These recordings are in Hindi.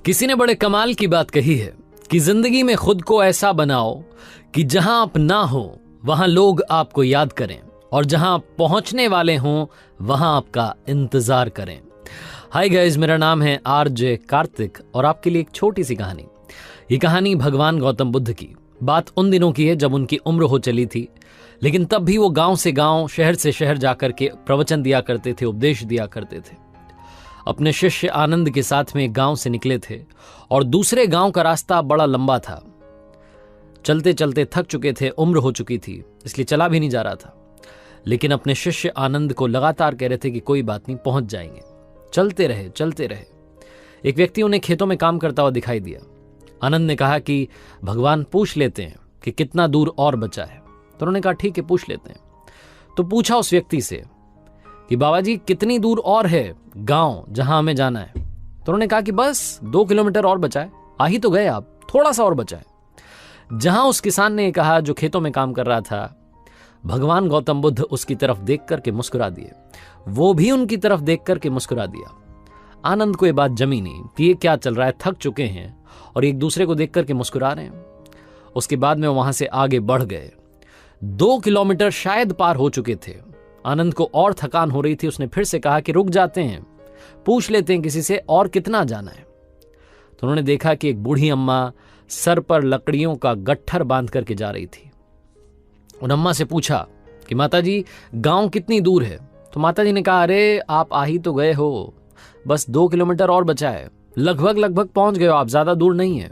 किसी ने बड़े कमाल की बात कही है कि जिंदगी में खुद को ऐसा बनाओ कि जहां आप ना हो वहां लोग आपको याद करें और जहां आप पहुंचने वाले हों वहां आपका इंतजार करें। हाय गाइस, मेरा नाम है आरजे कार्तिक और आपके लिए एक छोटी सी कहानी। ये कहानी भगवान गौतम बुद्ध की। बात उन दिनों की है जब उनकी उम्र हो चली थी, लेकिन तब भी वो गांव से गांव, शहर से शहर जाकर के प्रवचन दिया करते थे, उपदेश दिया करते थे। अपने शिष्य आनंद के साथ में एक गांव से निकले थे और दूसरे गांव का रास्ता बड़ा लंबा था। चलते चलते थक चुके थे, उम्र हो चुकी थी, इसलिए चला भी नहीं जा रहा था। लेकिन अपने शिष्य आनंद को लगातार कह रहे थे कि कोई बात नहीं, पहुंच जाएंगे। चलते रहे चलते रहे। एक व्यक्ति उन्हें खेतों में काम करता हुआ दिखाई दिया। आनंद ने कहा कि भगवान पूछ लेते हैं कि कितना दूर और बचा है। तो उन्होंने कहा ठीक है, पूछ लेते हैं। तो पूछा उस व्यक्ति से कि बाबा जी कितनी दूर और है गांव जहां हमें जाना है। तो उन्होंने कहा कि बस 2 किलोमीटर और बचा है, आ ही तो गए आप, थोड़ा सा और बचा है। जहां उस किसान ने कहा जो खेतों में काम कर रहा था, भगवान गौतम बुद्ध उसकी तरफ देख करके मुस्कुरा दिए। वो भी उनकी तरफ देख करके मुस्कुरा दिया। आनंद को यह बात जमी नहीं कि ये क्या चल रहा है, थक चुके हैं और एक दूसरे को देख करके मुस्कुरा रहे हैं। उसके बाद में वहां से आगे बढ़ गए। 2 किलोमीटर शायद पार हो चुके थे। आनंद को और थकान हो रही थी। उसने फिर से कहा कि रुक जाते हैं, पूछ लेते हैं किसी से और कितना जाना है। तो उन्होंने देखा कि एक बूढ़ी अम्मा सर पर लकड़ियों का गट्ठर बांध करके जा रही थी। उन अम्मा से पूछा कि माता जी गांव कितनी दूर है। तो माता जी ने कहा, अरे आप आ ही तो गए हो, बस 2 किलोमीटर और बचा है, लगभग पहुंच गए हो आप, ज्यादा दूर नहीं है।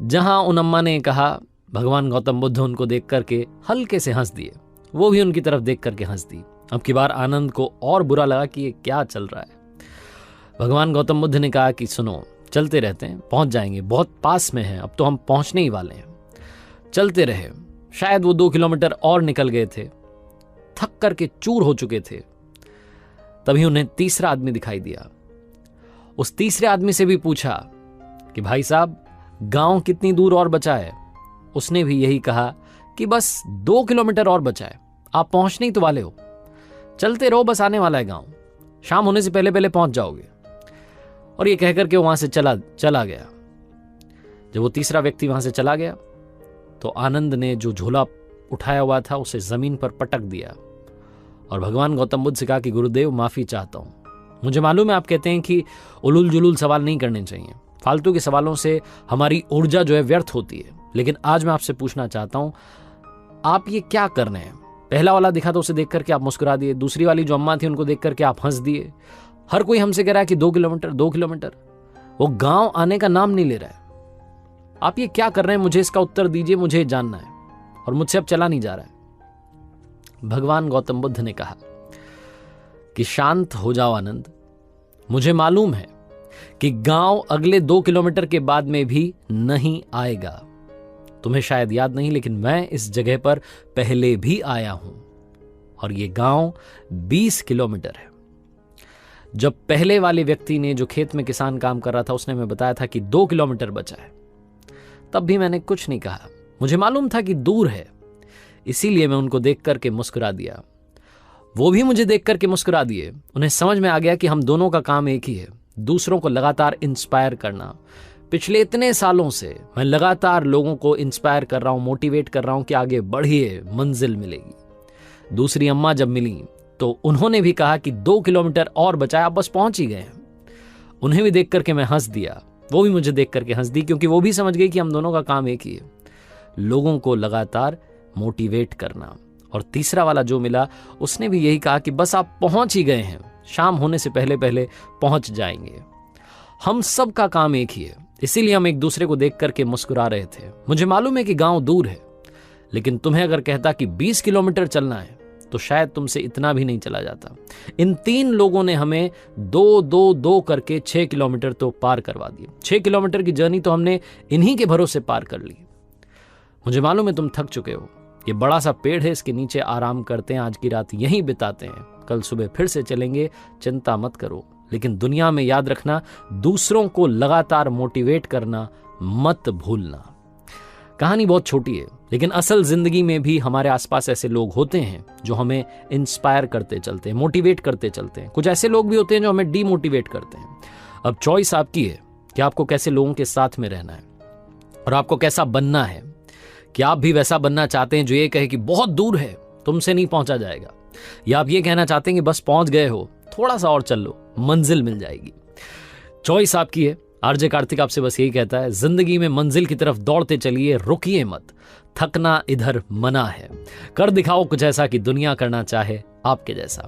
जहां उन अम्मा ने कहा, भगवान गौतम बुद्ध उनको देख करके हल्के से हंस दिए। वो भी उनकी तरफ देख करके हंस दी। अब की बार आनंद को और बुरा लगा कि ये क्या चल रहा है। भगवान गौतम बुद्ध ने कहा कि सुनो, चलते रहते हैं, पहुंच जाएंगे, बहुत पास में है, अब तो हम पहुंचने ही वाले हैं। चलते रहे। शायद वो 2 किलोमीटर और निकल गए थे, थक करके चूर हो चुके थे। तभी उन्हें तीसरा आदमी दिखाई दिया। उस तीसरे आदमी से भी पूछा कि भाई साहब गांव कितनी दूर और बचा है। उसने भी यही कहा कि बस 2 किलोमीटर और बचा है, आप पहुंचने ही तो वाले हो, चलते रहो, बस आने वाला है गांव, शाम होने से पहले पहले पहुंच जाओगे। और ये कहकर के वहां से चला गया। जब वो तीसरा व्यक्ति वहां से चला गया तो आनंद ने जो झोला उठाया हुआ था उसे जमीन पर पटक दिया और भगवान गौतम बुद्ध से कहा कि गुरुदेव माफी चाहता हूं। मुझे मालूम है आप कहते हैं कि उलूल जुलूल सवाल नहीं करने चाहिए, फालतू के सवालों से हमारी ऊर्जा जो है व्यर्थ होती है, लेकिन आज मैं आपसे पूछना चाहता हूं, आप ये क्या कर रहे हैं। पहला वाला दिखा तो उसे देख करके आप मुस्कुरा दिए, दूसरी वाली जो अम्मा थी उनको देख करके आप हंस दिए। हर कोई हमसे कह रहा है कि 2 किलोमीटर 2 किलोमीटर, वो गांव आने का नाम नहीं ले रहा है। आप ये क्या कर रहे हैं, मुझे इसका उत्तर दीजिए, मुझे जानना है और मुझसे अब चला नहीं जा रहा है। भगवान गौतम बुद्ध ने कहा कि शांत हो जाओ आनंद, मुझे मालूम है कि गांव अगले 2 किलोमीटर के बाद में भी नहीं आएगा। तुम्हें शायद याद नहीं, लेकिन मैं इस जगह पर पहले भी आया हूं और यह गांव 20 किलोमीटर है। जब पहले वाले व्यक्ति ने, जो खेत में किसान काम कर रहा था, उसने मैं बताया था कि 2 किलोमीटर बचा है, तब भी मैंने कुछ नहीं कहा। मुझे मालूम था कि दूर है, इसीलिए मैं उनको देख करके मुस्कुरा दिया। वो भी मुझे देख करके मुस्कुरा दिए। उन्हें समझ में आ गया कि हम दोनों का काम एक ही है, दूसरों को लगातार इंस्पायर करना। पिछले इतने सालों से मैं लगातार लोगों को इंस्पायर कर रहा हूं, मोटिवेट कर रहा हूं कि आगे बढ़िए, मंजिल मिलेगी। दूसरी अम्मा जब मिली तो उन्होंने भी कहा कि 2 किलोमीटर और बचा है, आप बस पहुंच ही गए हैं। उन्हें भी देख करके मैं हंस दिया, वो भी मुझे देख करके हंस दी, क्योंकि वो भी समझ गई कि हम दोनों का काम एक ही है, लोगों को लगातार मोटिवेट करना। और तीसरा वाला जो मिला उसने भी यही कहा कि बस आप पहुंच ही गए हैं, शाम होने से पहले पहले पहुंच जाएंगे। हम सब का काम एक ही है, इसीलिए हम एक दूसरे को देख करके मुस्कुरा रहे थे। मुझे मालूम है कि गांव दूर है, लेकिन तुम्हें अगर कहता कि 20 किलोमीटर चलना है तो शायद तुमसे इतना भी नहीं चला जाता। इन 3 लोगों ने हमें 2 करके 6 किलोमीटर तो पार करवा दिए। 6 किलोमीटर की जर्नी तो हमने इन्हीं के भरोसे पार कर ली। मुझे मालूम है तुम थक चुके हो। ये बड़ा सा पेड़ है, इसके नीचे आराम करते हैं, आज की रात यहीं बिताते हैं, कल सुबह फिर से चलेंगे, चिंता मत करो। लेकिन दुनिया में याद रखना, दूसरों को लगातार मोटिवेट करना मत भूलना। कहानी बहुत छोटी है, लेकिन असल जिंदगी में भी हमारे आसपास ऐसे लोग होते हैं जो हमें इंस्पायर करते चलते हैं, मोटिवेट करते चलते हैं। कुछ ऐसे लोग भी होते हैं जो हमें डीमोटिवेट करते हैं। अब चॉइस आपकी है कि आपको कैसे लोगों के साथ में रहना है और आपको कैसा बनना है, कि आप भी वैसा बनना चाहते हैं जो ये कहे कि बहुत दूर है, तुमसे नहीं पहुंचा जाएगा, या आप ये कहना चाहते हैं कि बस पहुंच गए हो, थोड़ा सा और चल लो, मंजिल मिल जाएगी। चॉइस आपकी है। आरजे कार्तिक आपसे बस यही कहता है, जिंदगी में मंजिल की तरफ दौड़ते चलिए, रुकिए मत, थकना इधर मना है। कर दिखाओ कुछ ऐसा कि दुनिया करना चाहे आपके जैसा।